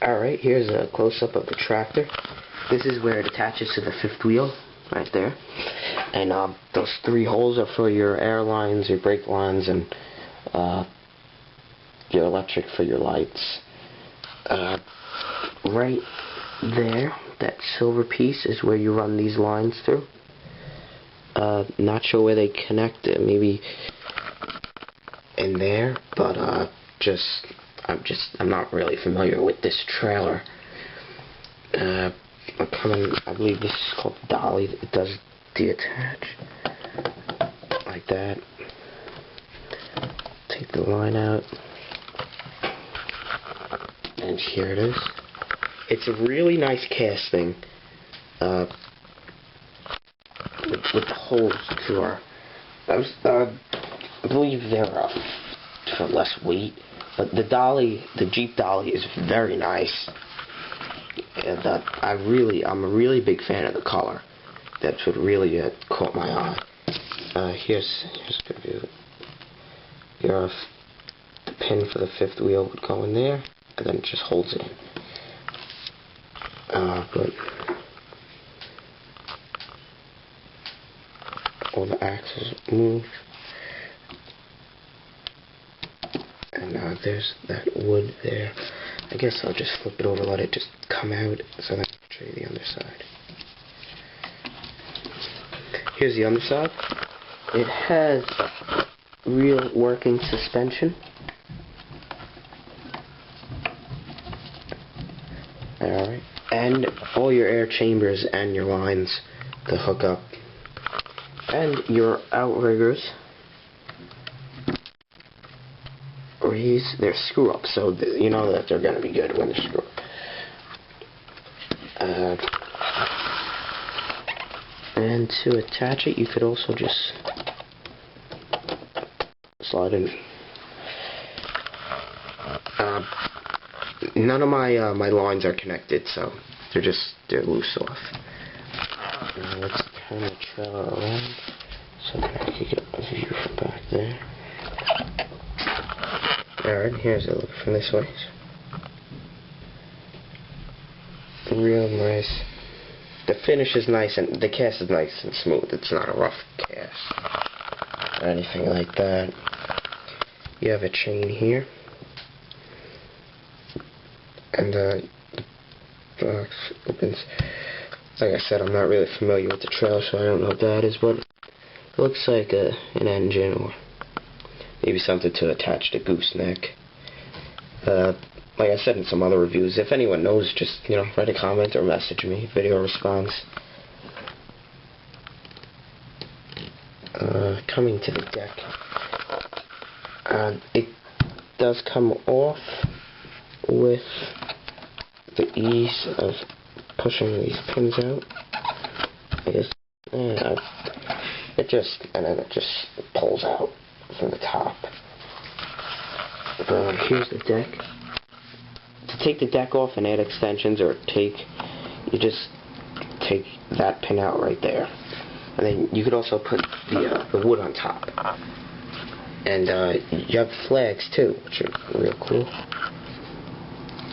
Alright, here's a close-up of the tractor. This is where it attaches to the fifth wheel, right there. And those three holes are for your air lines, your brake lines, and your electric for your lights. Right there, that silver piece is where you run these lines through. Not sure where they connect, maybe in there, but I'm not really familiar with this trailer. I believe this is called dolly. It does detach like that. Take the line out, and here it is. It's a really nice casting with the holes to our. I believe they're for less weight. But the dolly, the Jeep dolly, is very nice. And I'm a really big fan of the color. That's what really caught my eye. Here's a good view. The pin for the fifth wheel would go in there, and then it just holds it in. But all the axles move. And there's that wood there. I guess I'll just flip it over, let it just come out, so then I can show you the underside. Here's the underside. It has real working suspension. Alright. And all your air chambers and your lines to hook up. And your outriggers. They're screw up, so you know that they're going to be good when they're screw up. And to attach it, you could also just slide in. None of my lines are connected, so they're loose off. Now let's turn the trailer around so that I can get a view from back there. Alright, here's a look from this way. Real nice. The finish is nice, and the cast is nice and smooth. It's not a rough cast or anything like that. You have a chain here, and the box opens. Like I said, I'm not really familiar with the trailer, so I don't know what that is, but it looks like an engine or maybe something to attach the gooseneck. Like I said in some other reviews, if anyone knows, just write a comment or message me. Video response. Coming to the deck, it does come off with the ease of pushing these pins out. I guess, and then it just pulls out from the top. Here's the deck. To take the deck off and add extensions, you just take that pin out right there, and then you could also put the wood on top. And you have flags too, which are real cool.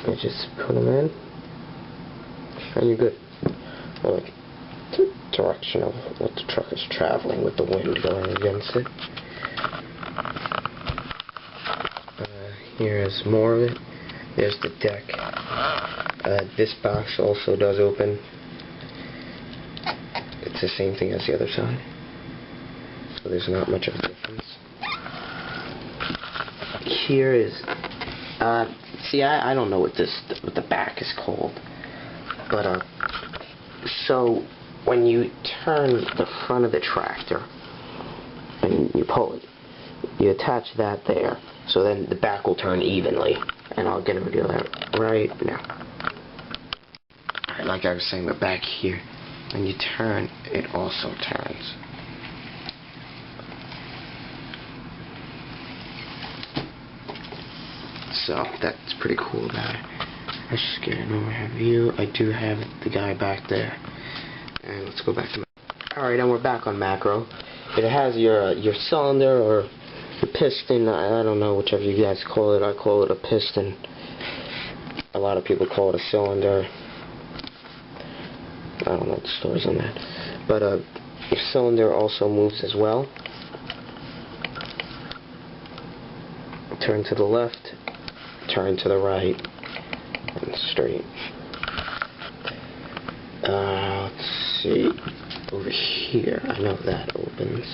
You just put them in, and you're good. Like the direction of what the truck is traveling with the wind going against it. Here's more of it. There's the deck. This box also does open. It's the same thing as the other side, so there's not much of a difference. Here is, see, I don't know what the back is called, but so when you turn the front of the tractor and you pull it, you attach that there. So then the back will turn evenly, and I'll get a video of that right now. Alright, like I was saying, the back here, when you turn, it also turns. So that's pretty cool about it. Let's just get an overhead view. I do have the guy back there, and let's go back to Alright, and we're back on macro. It has your cylinder or the piston, I don't know, whichever you guys call it. I call it a piston. A lot of people call it a cylinder. I don't know what the story's on that. But your cylinder also moves as well. Turn to the left, turn to the right, and straight. Let's see. Over here, I know that opens.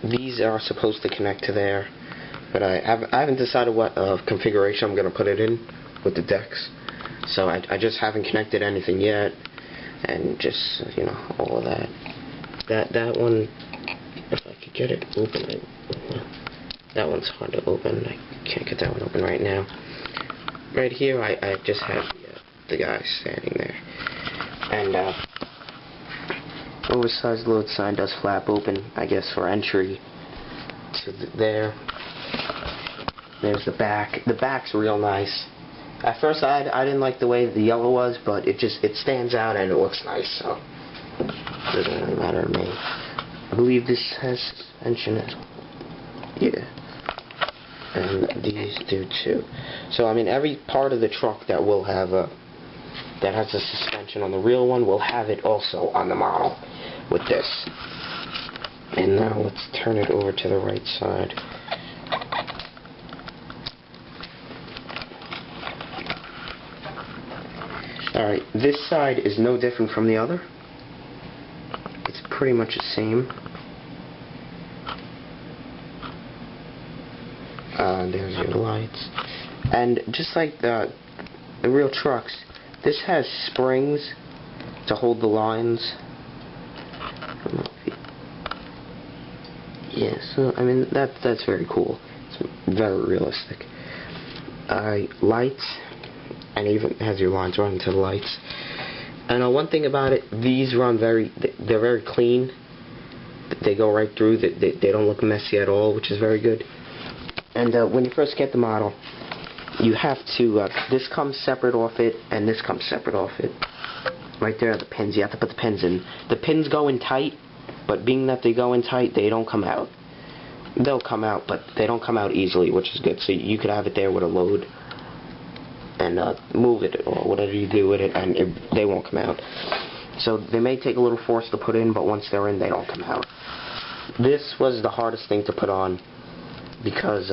These are supposed to connect to there, but I haven't decided what configuration I'm going to put it in with the decks. So I just haven't connected anything yet, and just, you know, all of that. That one, if I could get it open, that one's hard to open. I can't get that one open right now. Right here, I just have the guy standing there. And oversized load sign does flap open, I guess, for entry to there. There's the back. The back's real nice. At first, I didn't like the way the yellow was, but it stands out and it looks nice, so it doesn't really matter to me. I believe this has suspension as well. Yeah. And these do too. So I mean, every part of the truck that will have that has a suspension on the real one will have it also on the model with this. And now let's turn it over to the right side. Alright, this side is no different from the other. It's pretty much the same. There's your lights. And just like the real trucks, this has springs to hold the lines. Yeah, so I mean that's very cool. It's very realistic. Lights, and even has your lines running to the lights. And one thing about it, these run they're very clean. They go right through. They don't look messy at all, which is very good. And when you first get the model, you have to, this comes separate off it, and this comes separate off it. Right there are the pins. You have to put the pins in. The pins go in tight, but being that they go in tight, they don't come out. They'll come out, but they don't come out easily, which is good. So you could have it there with a load, and move it, or whatever you do with it, and they won't come out. So they may take a little force to put in, but once they're in, they don't come out. This was the hardest thing to put on, because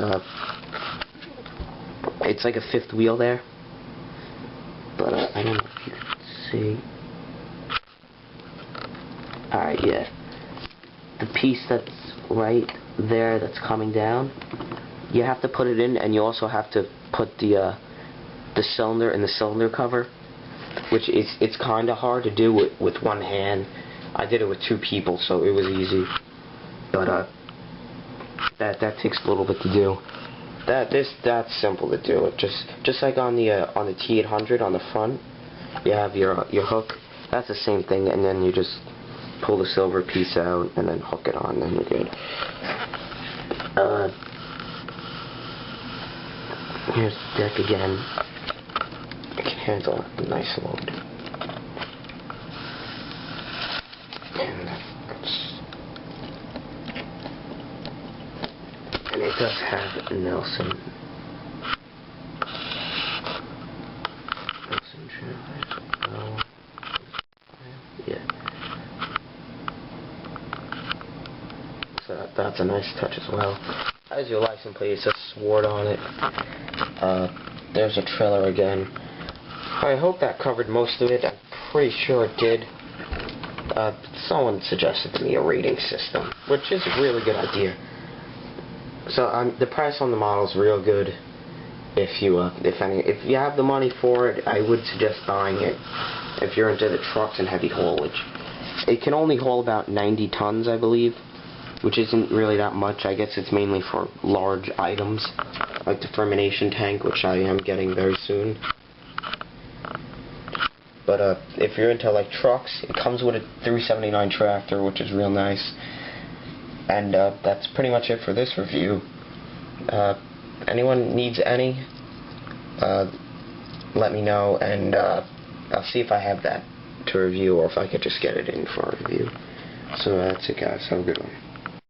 it's like a fifth wheel there, but I don't know if you can see. Alright, yeah. The piece that's right there that's coming down, you have to put it in, and you also have to put the cylinder in the cylinder cover, which it's kind of hard to do with one hand. I did it with two people, so it was easy, but that takes a little bit to do. That's simple to do. It just like on the T800 on the front, you have your hook. That's the same thing, and then you just pull the silver piece out and then hook it on, and you're good. Here's the deck again. It can handle a nice load. And it does have Nelson drive. Yeah. So that's a nice touch as well. As your license plate, it says Sword on it. There's a trailer again. I hope that covered most of it. I'm pretty sure it did. Someone suggested to me a rating system, which is a really good idea. So the price on the model is real good. If you have the money for it, I would suggest buying it. If you're into the trucks and heavy haulage, it can only haul about 90 tons, I believe, which isn't really that much. I guess it's mainly for large items, like the fermentation tank, which I am getting very soon. But if you're into like trucks, it comes with a 379 tractor, which is real nice. And that's pretty much it for this review. Anyone needs any, let me know, and I'll see if I have that to review, or if I could just get it in for a review. So that's it, guys. Have a good one.